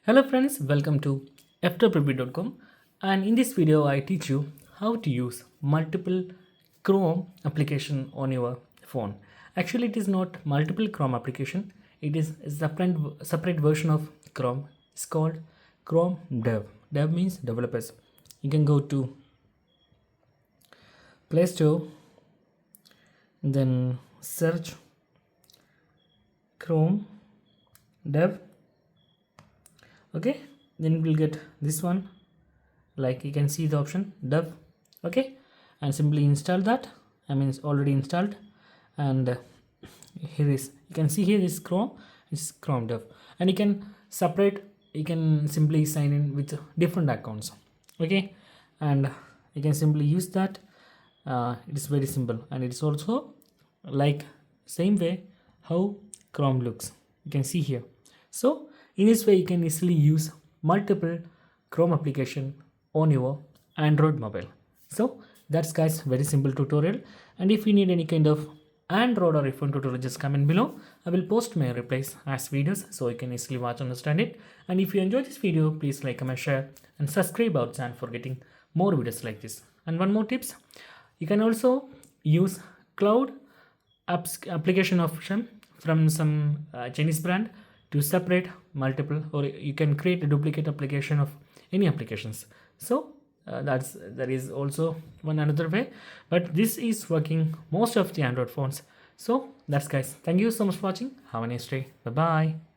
Hello friends, welcome to Ftopreview.com, and in this video I teach you how to use multiple Chrome application on your phone. Actually it is not multiple Chrome application, it is a separate version of Chrome. It's called Chrome Dev. Dev means developers. You can go to Play Store, then search Chrome Dev. Okay, then we'll get this one, like you can see the option dev. Okay, and simply install that. I mean it's already installed, and here is, you can see here is Chrome. It's Chrome Dev, and you can separate, you can simply sign in with different accounts. Okay, and you can simply use that. It is very simple, and it is also like same way how Chrome looks, you can see here. So in this way you can easily use multiple Chrome application on your Android mobile. So that's guys very simple tutorial, and if you need any kind of Android or iPhone tutorial, just comment below. I will post my replies as videos so you can easily watch and understand it. And if you enjoyed this video, please like, comment, share and subscribe our channel for getting more videos like this. And one more tips, you can also use cloud application option from some Chinese brand to separate multiple, or you can create a duplicate application of any applications. So there is also one another way, but this is working most of the Android phones. So that's guys, thank you so much for watching. Have a nice day. Bye bye.